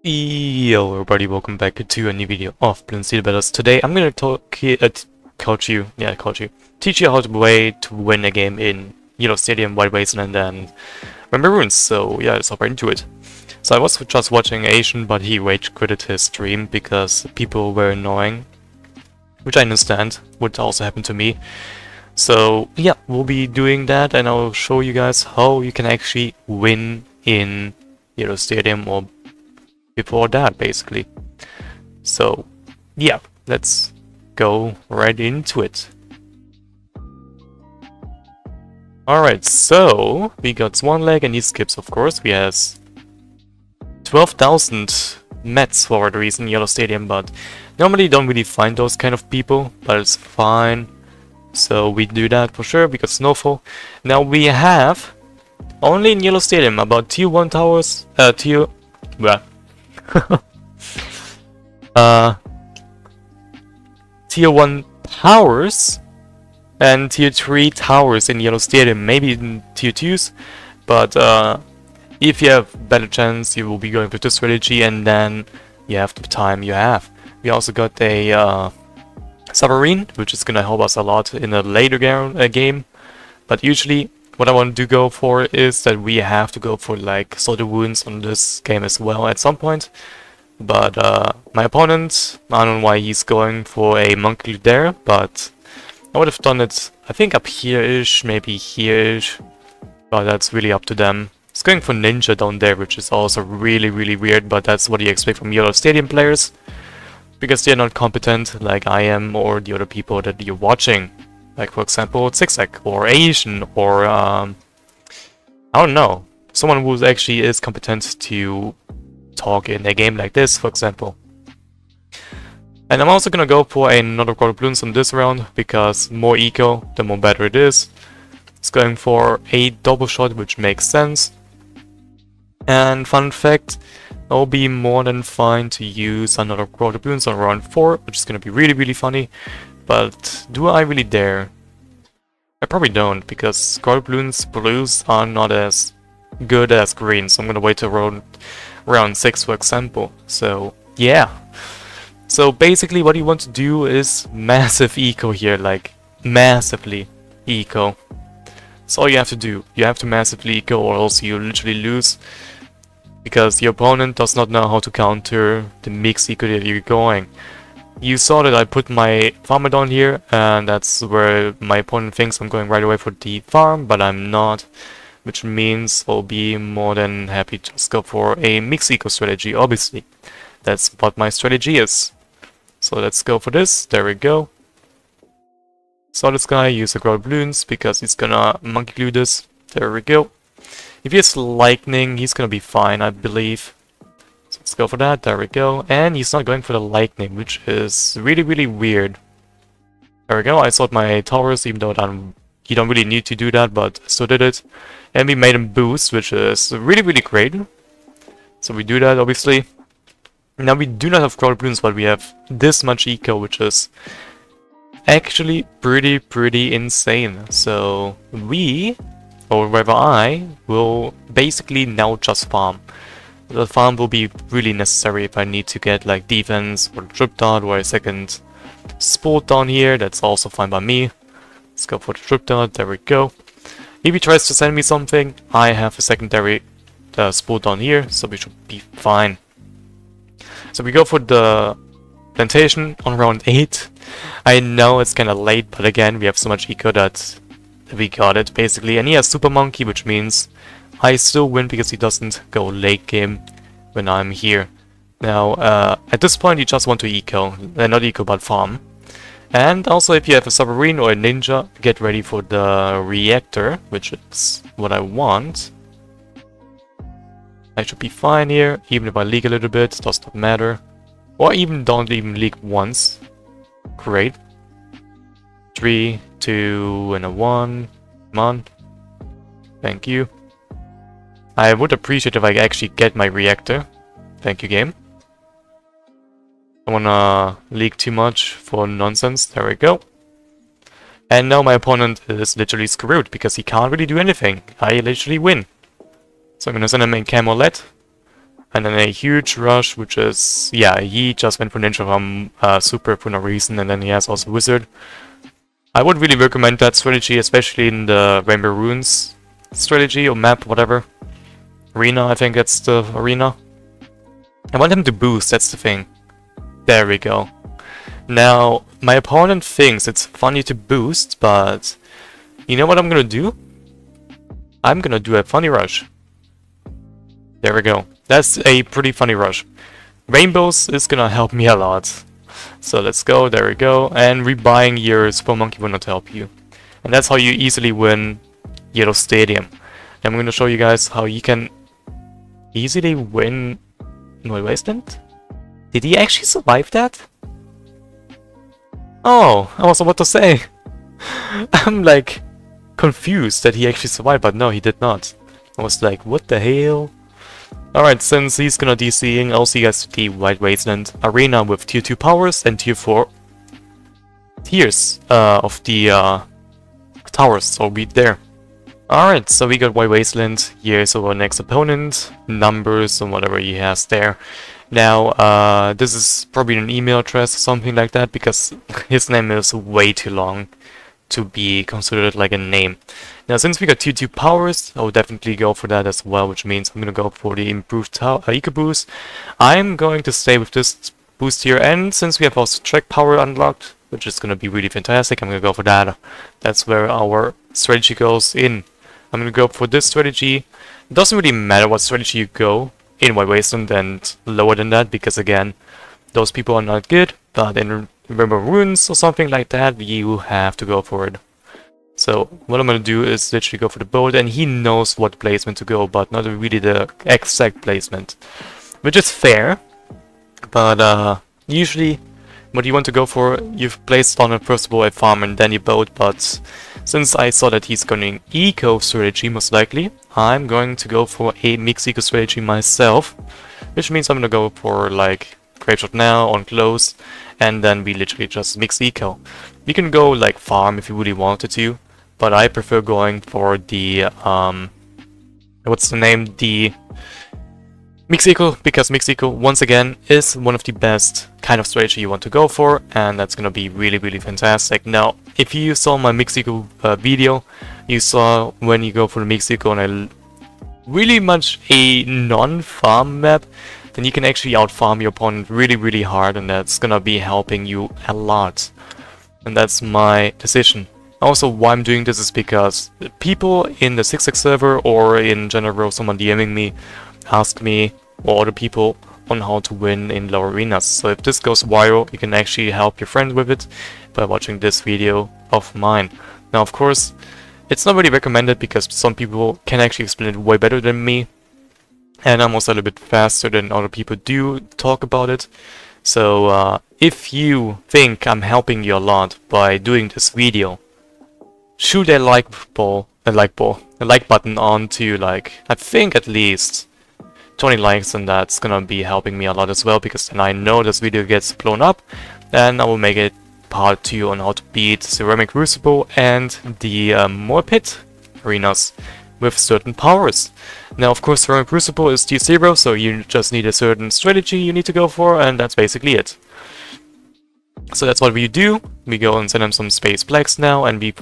Yo everybody, welcome back to a new video of BTD Battles. Today I'm gonna teach you how to win a game in Yellow Stadium, White Wasteland, and Remember Ruins. So yeah, let's hop right into it. So I was just watching Asian, but he rage quitted his stream because people were annoying, which I understand would also happen to me. So yeah, we'll be doing that, and I'll show you guys how you can actually win in Yellow Stadium or before that, basically. So yeah, let's go right into it. Alright, so we got Swan Lake and he skips, of course. We have 12,000 mets for the reason Yellow Stadium, but normally don't really find those kind of people, but it's fine. So we do that for sure. We got Snowfall. Now we have only in Yellow Stadium about tier 1 towers, tier 1 towers and tier 3 towers in Yellow Stadium, maybe in tier 2s, but if you have better chance you will be going with this strategy, and then you have the time you have. We also got a submarine, which is gonna help us a lot in a later game, but usually what I want to go for is that we have to go for like Soldier Wounds on this game as well at some point. But my opponent, I don't know why he's going for a monkey there, but I would have done it, I think up here-ish, maybe here-ish, but that's really up to them. He's going for Ninja down there, which is also really weird, but that's what you expect from Yellow Stadium players, because they're not competent like I am or the other people that you're watching. Like, for example, ZigZag or Asian or, I don't know, someone who actually is competent to talk in a game like this, for example. And I'm also gonna go for another quarter balloons on this round, because more eco, the more better it is. It's going for a double shot, which makes sense. And fun fact, it'll be more than fine to use another quarter balloons on round 4, which is gonna be really funny. But do I really dare? I probably don't, because Scarlet blues are not as good as green, so I'm gonna wait till round 6, for example. So yeah. So basically what you want to do is massive eco here, like massively eco. That's all you have to do. You have to massively eco, or else you literally lose, because your opponent does not know how to counter the mixed eco that you're going. You saw that I put my farmer down here, and that's where my opponent thinks I'm going right away for the farm, but I'm not, which means I'll be more than happy to just go for a mixed eco strategy, obviously. That's what my strategy is. So let's go for this, there we go. Saw this guy use the ground balloons because he's gonna monkey glue this, there we go. If he has lightning, he's gonna be fine, I believe. So let's go for that, there we go. And he's not going for the lightning, which is really weird. There we go, I sold my towers, even though you don't really need to do that, but I still did it. And we made him boost, which is really great. So we do that, obviously. Now we do not have crowd balloons, but we have this much eco, which is actually pretty insane. So we, or rather I, will basically now just farm. The farm will be really necessary if I need to get like defense or trip dart or a second sport down here. That's also fine by me. Let's go for the trip dart, there we go. If he tries to send me something, I have a secondary sport down here, so we should be fine. So we go for the plantation on round 8. I know it's kinda late, but again, we have so much eco that we got it, basically. And he has Super Monkey, which means I still win because he doesn't go late game when I'm here. Now, at this point you just want to eco, not eco but farm. And also if you have a submarine or a ninja, get ready for the reactor, which is what I want. I should be fine here, even if I leak a little bit, does not matter. Or even don't even leak once. Great. 3, 2, and a 1. Come on. Thank you. I would appreciate if I actually get my reactor. Thank you, game. I don't wanna leak too much for nonsense. There we go. And now my opponent is literally screwed because he can't really do anything. I literally win. So I'm gonna send him a camo LED. And then a huge rush, which is, yeah, he just went for Ninja from Super for no reason, and then he has also Wizard. I would really recommend that strategy, especially in the Rainbow Runes strategy or map, whatever. Arena, I think that's the arena. I want him to boost, that's the thing. There we go. Now, my opponent thinks it's funny to boost, but you know what I'm gonna do? I'm gonna do a funny rush. There we go. That's a pretty funny rush. Rainbows is gonna help me a lot. So let's go, there we go. And rebuying your Spore Monkey will not help you. And that's how you easily win Yellow Stadium. And I'm gonna show you guys how you can easily win Null Wasteland. Did he actually survive that? Oh, I was about to say. I'm like confused that he actually survived, but no, he did not. I was like, what the hell? Alright, since he's gonna DCing, I'll see you guys the White Wasteland Arena with tier 2 powers and tier 4 tiers of the towers, so we'll be there. Alright, so we got White Wasteland. Here's our next opponent, numbers and whatever he has there. Now, this is probably an email address or something like that, because his name is way too long to be considered like a name. Now, since we got tier 2 powers, I'll definitely go for that as well, which means I'm gonna go for the improved Eco Boost. I'm going to stay with this boost here, and since we have also Track Power unlocked, which is gonna be really fantastic, I'm gonna go for that. That's where our strategy goes in. I'm gonna go for this strategy. It doesn't really matter what strategy you go in White Wasteland and lower than that, because again, those people are not good, but in Rainbow Runes or something like that, you have to go for it. So what I'm gonna do is literally go for the bolt, and he knows what placement to go, but not really the exact placement, which is fair. But usually what you want to go for, you've placed on it first of all a farm and then you boat, but since I saw that he's going eco strategy most likely, I'm going to go for a mixed eco strategy myself, which means I'm gonna go for like Graveshot now on close, and then we literally just mix eco. You can go like farm if you really wanted to, but I prefer going for the what's the name, the mix eco, because mix eco once again is one of the best kind of strategy you want to go for, and that's gonna be really fantastic. Now, if you saw my mix eco video, you saw when you go for the mix eco on a really much a non-farm map, then you can actually out-farm your opponent really hard, and that's gonna be helping you a lot. And that's my decision. Also, why I'm doing this is because people in the ZigZag server or in general someone DMing me ask me or other people on how to win in lower arenas. So if this goes viral, you can actually help your friend with it by watching this video of mine. Now, of course, it's not really recommended because some people can actually explain it way better than me, and I'm also a little bit faster than other people do talk about it. So if you think I'm helping you a lot by doing this video, shoot a like button onto like, I think at least 20 likes, and that's gonna be helping me a lot as well, because then I know this video gets blown up, and I will make it part 2 on how to beat Ceramic Crucible and the Moor Pit arenas with certain powers. Now, of course, Ceramic Crucible is tier 0, so you just need a certain strategy you need to go for, and that's basically it. So that's what we do. We go and send them some space blacks now, and we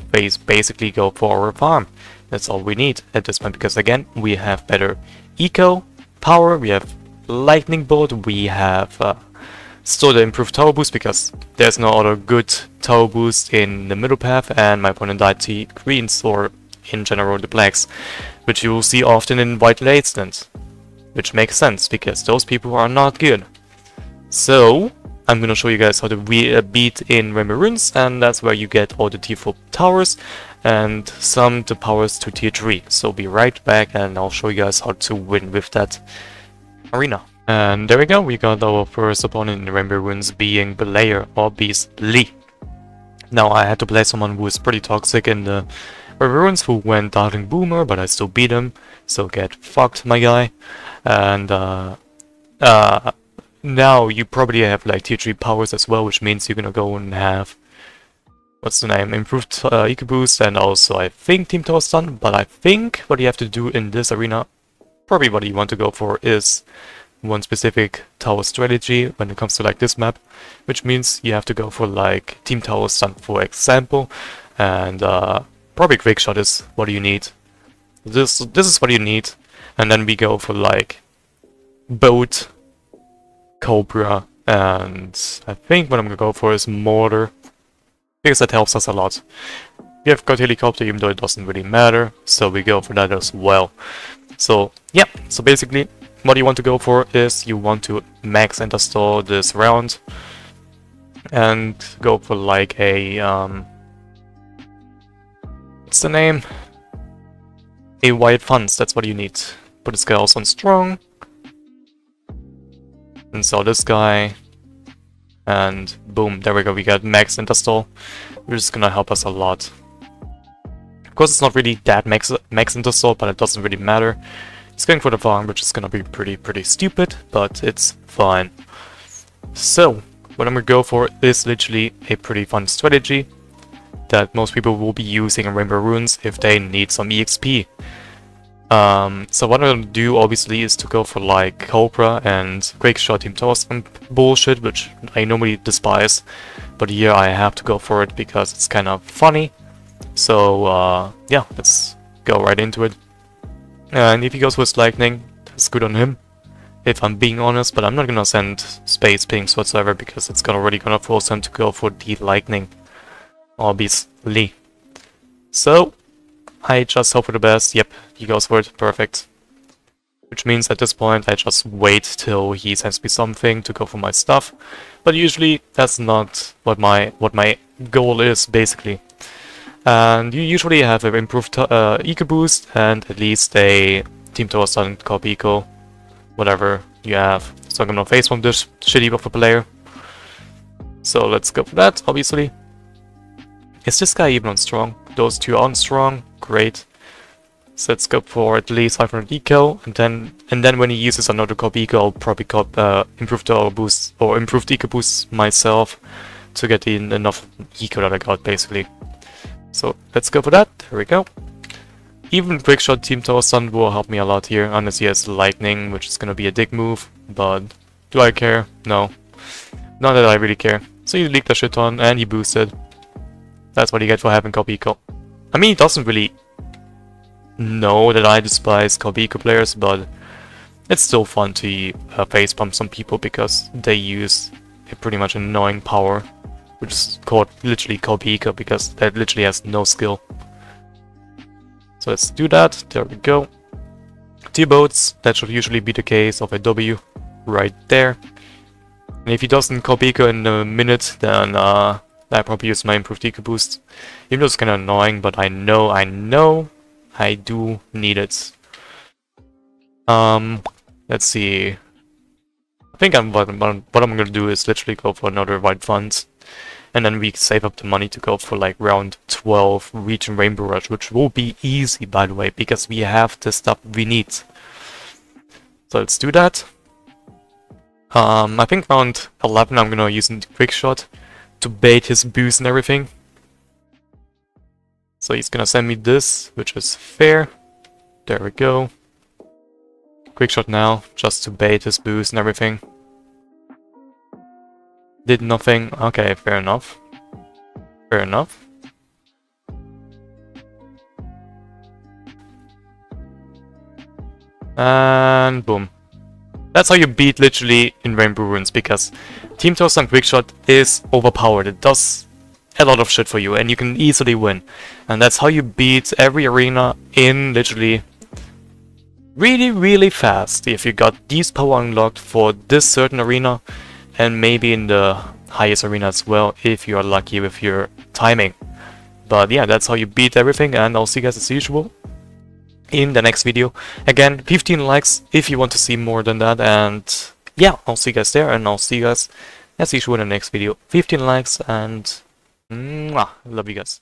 basically go for our farm. That's all we need at this point, because again, we have better eco, power, we have lightning bolt, we have still the improved tower boost, because there's no other good tower boost in the middle path, and my opponent died to greens, or in general the blacks, which you will see often in White Wasteland, which makes sense because those people are not good. So I'm gonna show you guys how to beat in Rainbow Runes, and that's where you get all the tier 4 towers and some the powers to tier 3. So be right back and I'll show you guys how to win with that arena. And there we go, we got our first opponent in Rainbow Runes being Belayer or Beastly. Now I had to play someone who is pretty toxic in the Rainbow Runes, who went Dartling Boomer, but I still beat him, so get fucked, my guy. And now you probably have like tier 3 powers as well, which means you're gonna go and have, what's the name, improved Eco Boost, and also I think Team Tower Stun. But I think what you have to do in this arena, probably what you want to go for, is one specific tower strategy when it comes to like this map, which means you have to go for like team tower stun, for example, and probably quick shot is what you need. This is what you need, and then we go for like boat, cobra, and I think what I'm gonna go for is mortar, because that helps us a lot. We have got helicopter, even though it doesn't really matter, so we go for that as well. So yeah, so basically what you want to go for is you want to max and install this round and go for like a what's the name? A wide funds, that's what you need. Put this guy also on strong. Install this guy. And boom, there we go, we got max and install, which is gonna help us a lot. Of course it's not really that max and install, but it doesn't really matter. It's going for the farm, which is gonna be pretty stupid, but it's fine. So, what I'm gonna go for is literally a pretty fun strategy that most people will be using in Rainbow Runes if they need some EXP. So what I'm gonna do obviously is to go for like Cobra and Quick Shot Team Toss and bullshit, which I normally despise, but here I have to go for it because it's kind of funny. So yeah, let's go right into it. And if he goes with lightning, that's good on him, if I'm being honest, but I'm not gonna send space pings whatsoever because it's already gonna force him to go for the lightning, obviously. So I just hope for the best. Yep, he goes for it, perfect. Which means at this point I just wait till he sends me something to go for my stuff, but usually that's not what my goal is, basically. And you usually have an improved eco boost and at least a team tower stun, cop eco, whatever you have. So I'm gonna face from this shitty of a player. So let's go for that, obviously. Is this guy even on strong? Those two are on strong, great. So let's go for at least 500 eco, and then when he uses another cop eco, I'll probably cop improved tower boost or improved eco boost myself to get in enough eco that I got, basically. So let's go for that. There we go. Even quick shot team tower stun will help me a lot here, unless he has lightning, which is gonna be a dick move. But do I care? No, not that I really care. So he leaked a shit ton and he boosted. That's what you get for having cop eco. I mean, he doesn't really know that I despise cop eco players, but it's still fun to face pump some people because they use a pretty much annoying power, which is called literally cop eco because that literally has no skill. So let's do that. There we go. 2 boats, that should usually be the case of a W right there. And if he doesn't cop eco in a minute, then I probably use my improved eco boost. Even though it's kind of annoying, but I know I do need it. Let's see. I think what I'm gonna do is literally go for another white funds, and then we save up the money to go for like round 12 region Rainbow Rush, which will be easy, by the way, because we have the stuff we need. So let's do that. I think round 11 I'm gonna use a quick shot to bait his boost and everything. So he's gonna send me this, which is fair. There we go. Quick shot now, just to bait his boost and everything. Did nothing. Okay, fair enough. Fair enough. And boom. That's how you beat literally in Rainbow Runes, because Team Toss and Quickshot is overpowered. It does a lot of shit for you and you can easily win. And that's how you beat every arena in literally really fast. If you got these power unlocked for this certain arena, and maybe in the highest arena as well, if you are lucky with your timing. But yeah, that's how you beat everything, and I'll see you guys as usual in the next video. Again, 15 likes if you want to see more than that, and yeah, I'll see you guys there, and I'll see you guys as usual in the next video. 15 likes, and mwah, love you guys.